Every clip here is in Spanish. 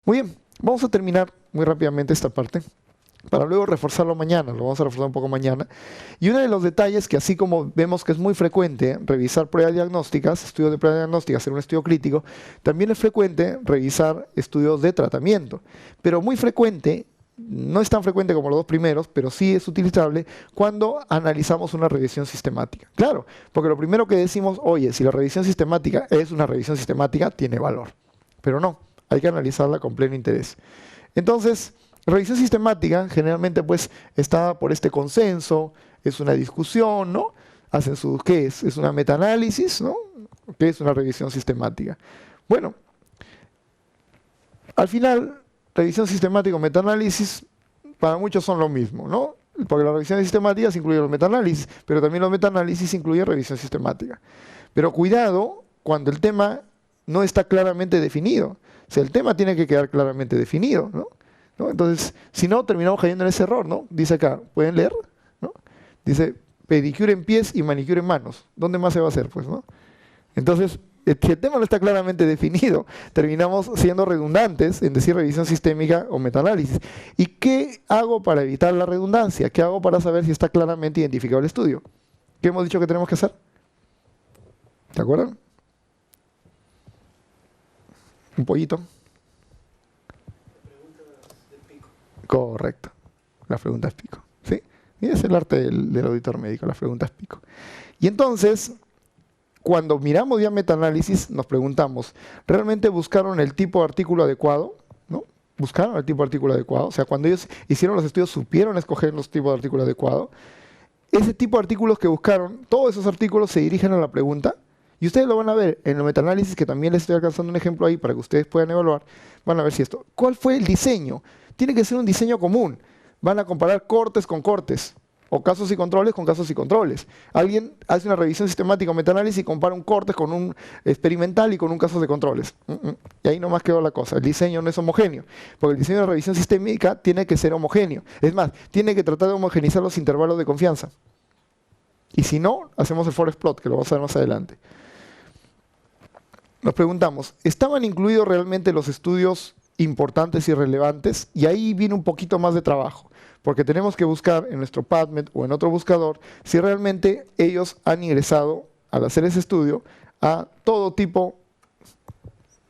Muy bien, vamos a terminar muy rápidamente esta parte para luego reforzarlo mañana, lo vamos a reforzar un poco mañana. Y uno de los detalles que así como vemos que es muy frecuente revisar pruebas diagnósticas, estudios de pruebas diagnósticas, hacer un estudio crítico, también es frecuente revisar estudios de tratamiento. Pero muy frecuente, no es tan frecuente como los dos primeros, pero sí es utilizable cuando analizamos una revisión sistemática. Claro, porque lo primero que decimos, oye, si la revisión sistemática es una revisión sistemática, tiene valor. Pero no, hay que analizarla con pleno interés. Entonces, revisión sistemática generalmente pues está por este consenso, es una discusión, ¿no? Hacen su, ¿qué es? Es una metaanálisis, ¿no? ¿Qué es una revisión sistemática? Bueno, al final, revisión sistemática o metaanálisis para muchos son lo mismo, ¿no? Porque las revisiones sistemáticas incluyen los metaanálisis, pero también los metaanálisis incluyen revisión sistemática. Pero cuidado cuando el tema no está claramente definido. O sea, el tema tiene que quedar claramente definido, ¿no? Entonces, si no, terminamos cayendo en ese error, ¿no? Dice acá, ¿pueden leer? ¿No? Dice, pedicure en pies y manicure en manos. ¿Dónde más se va a hacer, pues, no? Entonces, si el tema no está claramente definido, terminamos siendo redundantes en decir revisión sistémica o metaanálisis. ¿Y qué hago para evitar la redundancia? ¿Qué hago para saber si está claramente identificado el estudio? ¿Qué hemos dicho que tenemos que hacer? ¿Se acuerdan? Un pollito. Correcto. Las preguntas pico. ¿Sí? Y es el arte del auditor médico, las preguntas pico. Y entonces, cuando miramos ya metaanálisis, nos preguntamos, ¿realmente buscaron el tipo de artículo adecuado? ¿No? ¿Buscaron el tipo de artículo adecuado? O sea, cuando ellos hicieron los estudios, ¿supieron escoger los tipos de artículo adecuado? Ese tipo de artículos que buscaron, todos esos artículos se dirigen a la pregunta, y ustedes lo van a ver en el metaanálisis, que también les estoy alcanzando un ejemplo ahí para que ustedes puedan evaluar, van a ver si esto. ¿Cuál fue el diseño? Tiene que ser un diseño común. Van a comparar cortes con cortes, o casos y controles con casos y controles. Alguien hace una revisión sistemática o metaanálisis y compara un corte con un experimental y con un caso de controles. Y ahí nomás quedó la cosa. El diseño no es homogéneo, porque el diseño de la revisión sistémica tiene que ser homogéneo. Es más, tiene que tratar de homogeneizar los intervalos de confianza. Y si no, hacemos el forest plot, que lo vamos a ver más adelante. Nos preguntamos, ¿estaban incluidos realmente los estudios importantes y relevantes? Y ahí viene un poquito más de trabajo, porque tenemos que buscar en nuestro PubMed o en otro buscador si realmente ellos han ingresado, al hacer ese estudio, a todo tipo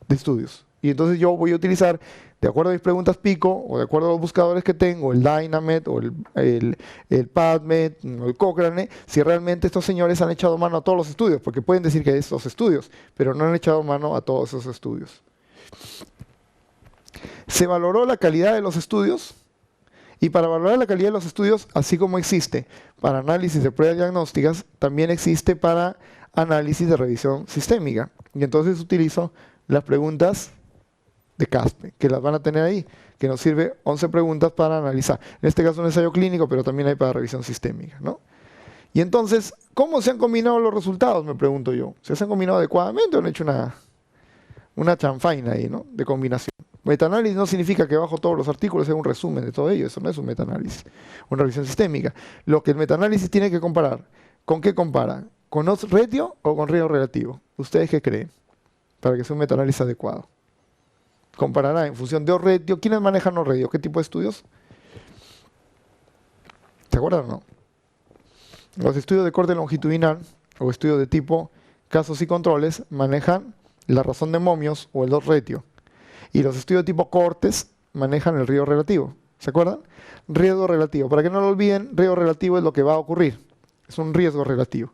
de estudios. Y entonces yo voy a utilizar, de acuerdo a mis preguntas pico, o de acuerdo a los buscadores que tengo, el Dynamed, o el PubMed, o el Cochrane, si realmente estos señores han echado mano a todos los estudios, porque pueden decir que hay estos estudios, pero no han echado mano a todos esos estudios. Se valoró la calidad de los estudios, y para valorar la calidad de los estudios, así como existe para análisis de pruebas diagnósticas, también existe para análisis de revisión sistémica. Y entonces utilizo las preguntas de CASPE, que las van a tener ahí, que nos sirve 11 preguntas para analizar. En este caso un ensayo clínico, pero también hay para revisión sistémica, ¿no? Y entonces, ¿cómo se han combinado los resultados? Me pregunto yo. ¿Se han combinado adecuadamente o han hecho una chanfaina ahí, ¿no? De combinación? Metaanálisis no significa que bajo todos los artículos hay un resumen de todo ello, eso no es un metaanálisis, una revisión sistémica. Lo que el metaanálisis tiene que comparar, ¿con qué compara? ¿Con odds ratio o con riesgo relativo? ¿Ustedes qué creen? Para que sea un metaanálisis adecuado. Comparará en función de odds ratio. ¿Quiénes manejan odds ratio? ¿Qué tipo de estudios? ¿Se acuerdan o no? Los estudios de corte longitudinal o estudios de tipo casos y controles manejan la razón de momios o el odds ratio. Y los estudios de tipo cortes manejan el riesgo relativo. ¿Se acuerdan? Riesgo relativo. Para que no lo olviden, riesgo relativo es lo que va a ocurrir. Es un riesgo relativo.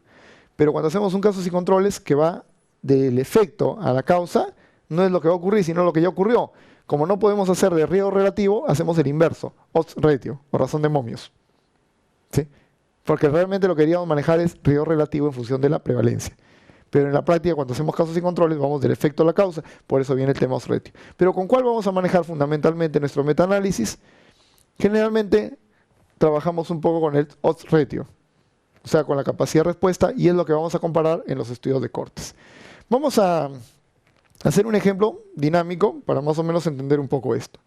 Pero cuando hacemos un casos y controles que va del efecto a la causa, no es lo que va a ocurrir, sino lo que ya ocurrió. Como no podemos hacer de riesgo relativo, hacemos el inverso, odds ratio o razón de momios. ¿Sí? Porque realmente lo que queríamos manejar es riesgo relativo en función de la prevalencia. Pero en la práctica, cuando hacemos casos y controles, vamos del efecto a la causa, por eso viene el tema odds ratio. Pero ¿con cuál vamos a manejar fundamentalmente nuestro metaanálisis? Generalmente trabajamos un poco con el odds ratio, o sea, con la capacidad de respuesta, y es lo que vamos a comparar en los estudios de cortes. Vamos a hacer un ejemplo dinámico para más o menos entender un poco esto.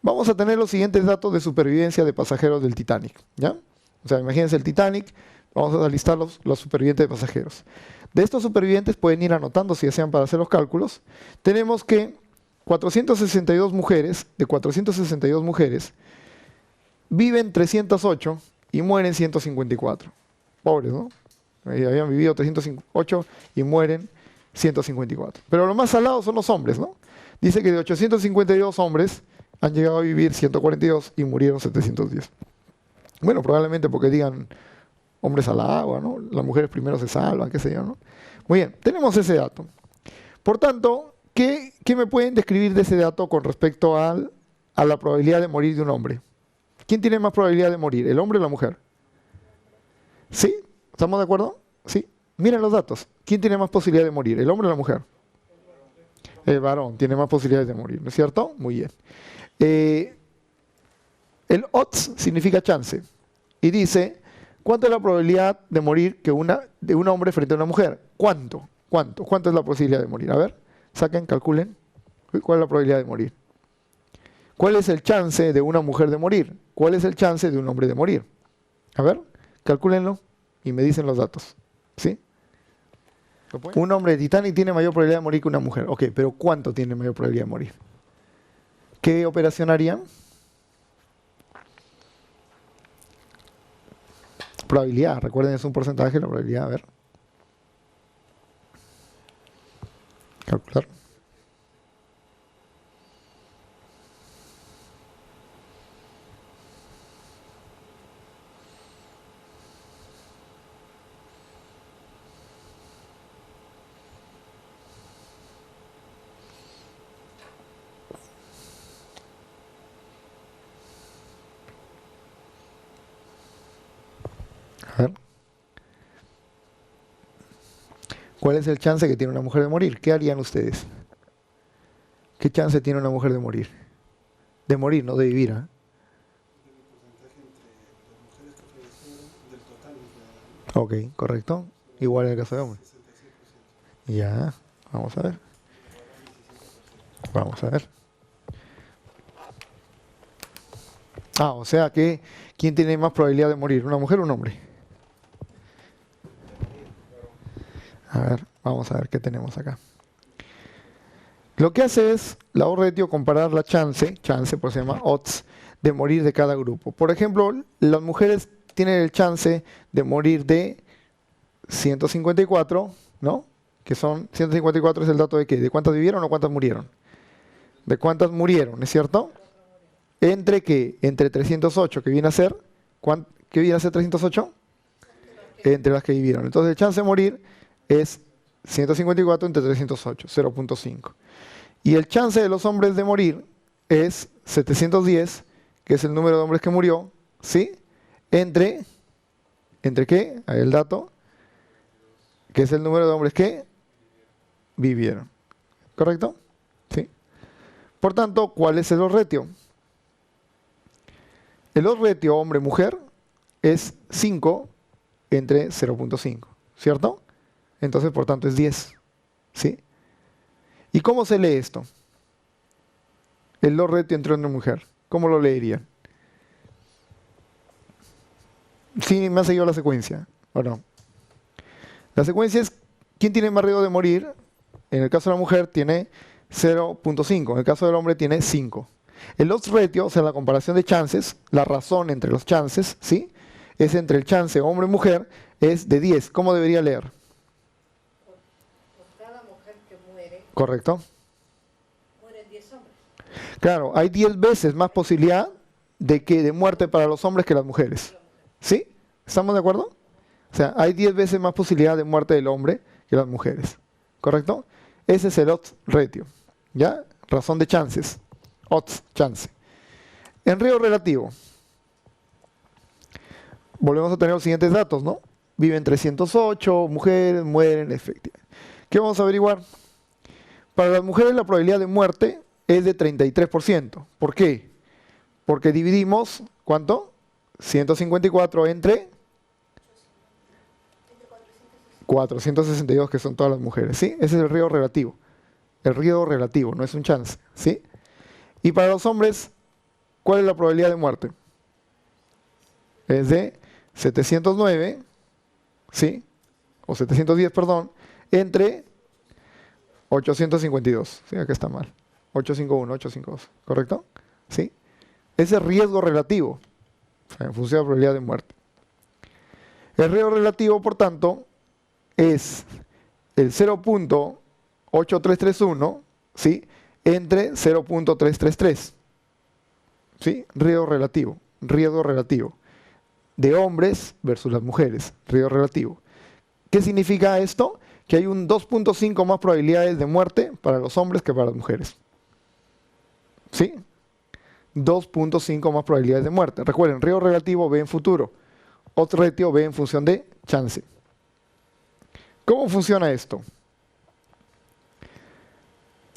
Vamos a tener los siguientes datos de supervivencia de pasajeros del Titanic, ¿ya? O sea, imagínense el Titanic, vamos a listar los supervivientes de pasajeros. De estos supervivientes pueden ir anotando si desean para hacer los cálculos. Tenemos que 462 mujeres, de 462 mujeres, viven 308 y mueren 154. Pobres, ¿no? Habían vivido 308 y mueren 154. Pero lo más salado son los hombres, ¿no? Dice que de 852 hombres han llegado a vivir 142 y murieron 710. Bueno, probablemente porque digan hombres al agua, ¿no? Las mujeres primero se salvan, qué sé yo, ¿no? Muy bien, tenemos ese dato. Por tanto, ¿qué me pueden describir de ese dato con respecto a la probabilidad de morir de un hombre? ¿Quién tiene más probabilidad de morir, el hombre o la mujer? ¿Sí? ¿Estamos de acuerdo? Sí. Miren los datos. ¿Quién tiene más posibilidad de morir, el hombre o la mujer? El varón tiene más posibilidades de morir, ¿no es cierto? Muy bien. El odds significa chance. Y dice, ¿cuánto es la probabilidad de morir de un hombre frente a una mujer? ¿Cuánto? ¿Cuánto? ¿Cuánto es la posibilidad de morir? A ver, saquen, calculen. ¿Cuál es la probabilidad de morir? ¿Cuál es el chance de una mujer de morir? ¿Cuál es el chance de un hombre de morir? A ver, calcúlenlo y me dicen los datos. ¿Sí? Un hombre de Titanic tiene mayor probabilidad de morir que una mujer. Ok, pero ¿cuánto tiene mayor probabilidad de morir? ¿Qué operación harían? Probabilidad, recuerden, es un porcentaje, la probabilidad, a ver. Calcular. A ver. ¿Cuál es el chance que tiene una mujer de morir? ¿Qué harían ustedes? ¿Qué chance tiene una mujer de morir? De morir, no de vivir, ¿eh? Ok, correcto. Igual en el caso de hombre. Ya, vamos a ver. Vamos a ver. O sea que, ¿quién tiene más probabilidad de morir? ¿Una mujer o un hombre? A ver, vamos a ver qué tenemos acá. Lo que hace es la O ratio comparar la chance, por se llama odds, de morir de cada grupo. Por ejemplo, las mujeres tienen el chance de morir de 154, ¿no? Que son, 154 es el dato de qué, de cuántas vivieron o cuántas murieron. De cuántas murieron, ¿es cierto? ¿Entre qué? Entre 308, que viene a ser, ¿qué viene a ser 308? Entre las que vivieron. Entonces el chance de morir es 154 entre 308, 0.5. Y el chance de los hombres de morir es 710, que es el número de hombres que murió, ¿sí? ¿Entre qué? Ahí el dato, que es el número de hombres que vivieron. ¿Correcto? ¿Sí? Por tanto, ¿cuál es el odds ratio? El odds ratio hombre-mujer es 5 entre 0.5, ¿cierto? Entonces, por tanto, es 10. ¿Sí? ¿Y cómo se lee esto? El odds ratio entre hombre y mujer. ¿Cómo lo leerían? Sí, me ha seguido la secuencia, ¿o no? La secuencia es, ¿quién tiene más riesgo de morir? En el caso de la mujer tiene 0.5, en el caso del hombre tiene 5. El odds ratio, o sea, la comparación de chances, la razón entre los chances, ¿sí? Es entre el chance hombre-mujer, es de 10. ¿Cómo debería leer? Por cada mujer que muere, ¿Correcto? mueren 10 hombres. Claro, hay 10 veces más posibilidad de muerte para los hombres que las mujeres. ¿Sí? ¿Estamos de acuerdo? O sea, hay 10 veces más posibilidad de muerte del hombre que las mujeres. ¿Correcto? Ese es el odds ratio. ¿Ya? Razón de chances. Odds, chance. En riesgo relativo. Volvemos a tener los siguientes datos, ¿no? Viven 308, mujeres, mueren, efectivamente. ¿Qué vamos a averiguar? Para las mujeres la probabilidad de muerte es de 33%. ¿Por qué? Porque dividimos, ¿cuánto? 154 entre 462, que son todas las mujeres, ¿sí? Ese es el riesgo relativo. El riesgo relativo, no es un chance, ¿sí? Y para los hombres, ¿cuál es la probabilidad de muerte? Es de 709, ¿sí? O 710, perdón, entre 852. Sí, acá está mal. 851, 852, ¿correcto? ¿Sí? Ese es riesgo relativo, o sea, en función de la probabilidad de muerte. El riesgo relativo, por tanto, es el 0.8331, ¿sí? Entre 0.333, ¿sí? Riesgo relativo. De hombres versus las mujeres, riesgo relativo. ¿Qué significa esto? Que hay un 2.5 más probabilidades de muerte para los hombres que para las mujeres. ¿Sí? 2.5 más probabilidades de muerte. Recuerden, riesgo relativo ve en futuro. Odds ratio ve en función de chance. ¿Cómo funciona esto?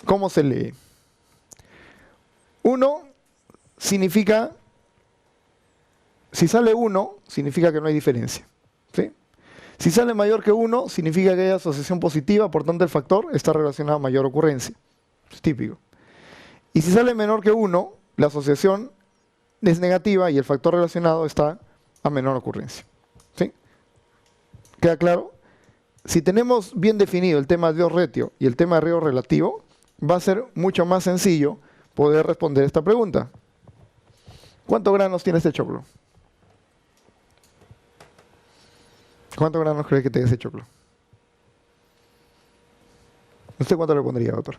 ¿Cómo se lee? 1 significa, si sale 1, significa que no hay diferencia. ¿Sí? Si sale mayor que 1, significa que hay asociación positiva, por tanto el factor está relacionado a mayor ocurrencia. Es típico. Y si sale menor que 1, la asociación es negativa y el factor relacionado está a menor ocurrencia. ¿Sí? ¿Queda claro? Si tenemos bien definido el tema de odds ratio y el tema de riesgo relativo, va a ser mucho más sencillo poder responder esta pregunta. ¿Cuántos granos tiene este choclo? ¿Cuántos granos cree que tiene ese choclo? ¿Usted cuánto le pondría, doctor?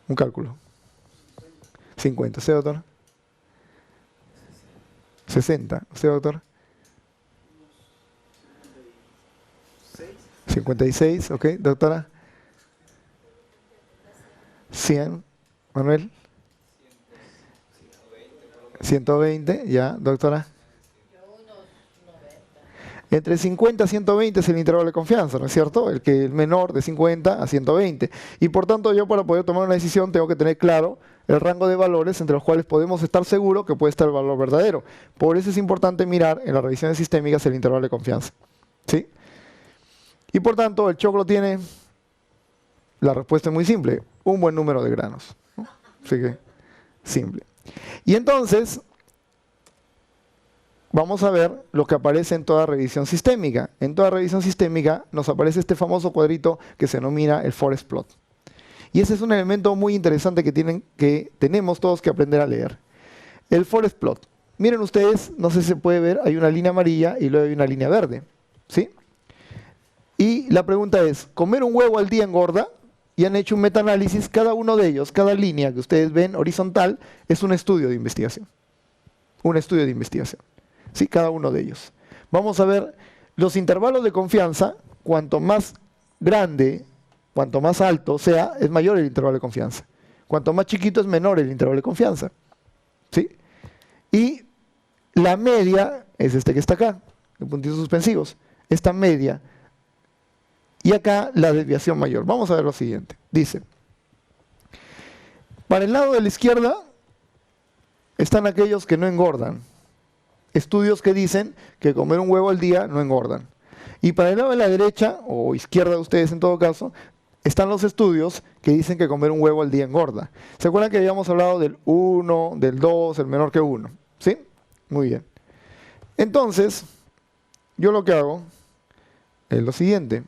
Un cálculo. 50. ¿Usted, doctor? 60. ¿Usted, doctor? 56. Ok, doctora. 100. Manuel. 120. Ya, doctora. Entre 50 a 120 es el intervalo de confianza, ¿no es cierto? El menor de 50 a 120. Y por tanto yo para poder tomar una decisión tengo que tener claro el rango de valores entre los cuales podemos estar seguros que puede estar el valor verdadero. Por eso es importante mirar en las revisiones sistémicas el intervalo de confianza. ¿Sí? Y por tanto el choclo tiene, la respuesta es muy simple, un buen número de granos, ¿no? Así que, simple. Y entonces vamos a ver lo que aparece en toda revisión sistémica. En toda revisión sistémica nos aparece este famoso cuadrito que se denomina el forest plot. Y ese es un elemento muy interesante que tenemos todos que aprender a leer. El forest plot. Miren ustedes, no sé si se puede ver, hay una línea amarilla y luego hay una línea verde. ¿Sí? Y la pregunta es, ¿comer un huevo al día engorda? Y han hecho un metaanálisis, cada uno de ellos, cada línea que ustedes ven horizontal, es un estudio de investigación. Un estudio de investigación. ¿Sí? Cada uno de ellos. Vamos a ver los intervalos de confianza, cuanto más grande, cuanto más alto sea, es mayor el intervalo de confianza. Cuanto más chiquito es menor el intervalo de confianza. ¿Sí? Y la media es este que está acá, de puntitos suspensivos. Esta media. Y acá la desviación mayor. Vamos a ver lo siguiente. Dice, para el lado de la izquierda están aquellos que no engordan. Estudios que dicen que comer un huevo al día no engordan. Y para el lado de la derecha, o izquierda de ustedes en todo caso, están los estudios que dicen que comer un huevo al día engorda. ¿Se acuerdan que habíamos hablado del 1, del 2, el menor que 1? ¿Sí? Muy bien. Entonces, yo lo que hago es lo siguiente.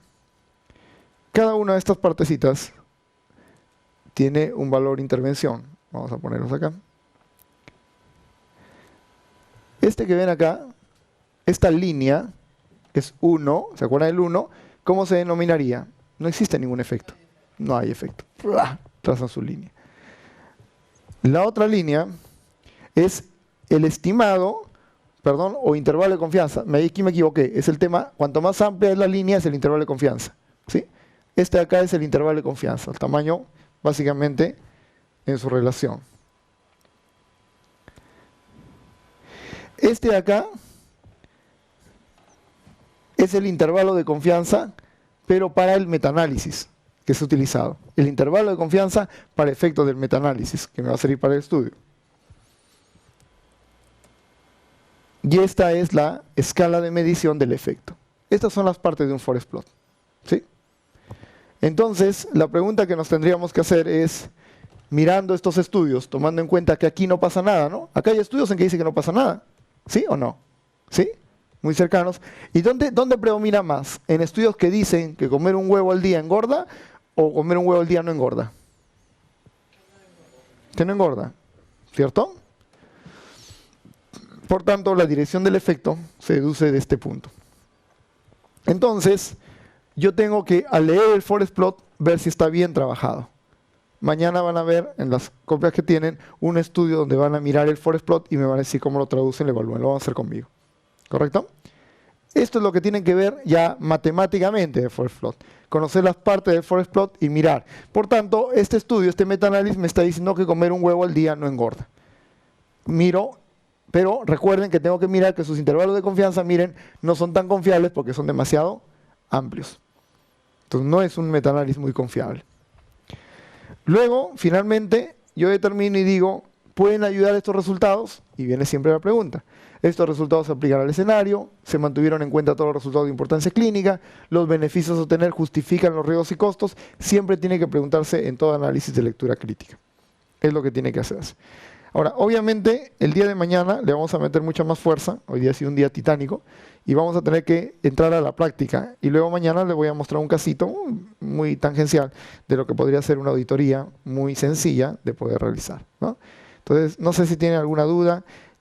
Cada una de estas partecitas tiene un valor de intervención. Vamos a ponerlos acá. Este que ven acá, esta línea, es 1, ¿se acuerdan del 1? ¿Cómo se denominaría? No existe ningún efecto. No hay efecto. Trazan su línea. La otra línea es el estimado, perdón, o intervalo de confianza. Aquí me equivoqué. Es el tema, cuanto más amplia es la línea, es el intervalo de confianza. ¿Sí? Este de acá es el intervalo de confianza. El tamaño, básicamente, en su relación. Este de acá es el intervalo de confianza, pero para el metaanálisis que se ha utilizado. El intervalo de confianza para efectos del metaanálisis, que me va a servir para el estudio. Y esta es la escala de medición del efecto. Estas son las partes de un forest plot. ¿Sí? Entonces, la pregunta que nos tendríamos que hacer es, mirando estos estudios, tomando en cuenta que aquí no pasa nada, ¿no? Acá hay estudios en que dice que no pasa nada. ¿Sí o no? ¿Sí? Muy cercanos. ¿Y dónde predomina más? ¿En estudios que dicen que comer un huevo al día engorda o comer un huevo al día no engorda? que no engorda, ¿cierto? Por tanto, la dirección del efecto se deduce de este punto. Entonces, yo tengo que, al leer el forest plot, ver si está bien trabajado. Mañana van a ver, en las copias que tienen, un estudio donde van a mirar el forest plot y me van a decir cómo lo traducen, lo evalúan. Lo van a hacer conmigo. ¿Correcto? Esto es lo que tienen que ver ya matemáticamente del forest plot. Conocer las partes del forest plot y mirar. Por tanto, este estudio, este metaanálisis me está diciendo que comer un huevo al día no engorda. Miro, pero recuerden que tengo que mirar que sus intervalos de confianza, miren, no son tan confiables porque son demasiado amplios. Entonces no es un metaanálisis muy confiable. Luego, finalmente, yo determino y digo, ¿pueden ayudar estos resultados? Y viene siempre la pregunta. Estos resultados se aplican al escenario, se mantuvieron en cuenta todos los resultados de importancia clínica, los beneficios a obtener justifican los riesgos y costos. Siempre tiene que preguntarse en todo análisis de lectura crítica. Es lo que tiene que hacerse. Ahora, obviamente, el día de mañana le vamos a meter mucha más fuerza. Hoy día ha sido un día titánico y vamos a tener que entrar a la práctica. Y luego mañana le voy a mostrar un casito muy tangencial de lo que podría ser una auditoría muy sencilla de poder realizar, ¿no? Entonces, no sé si tienen alguna duda.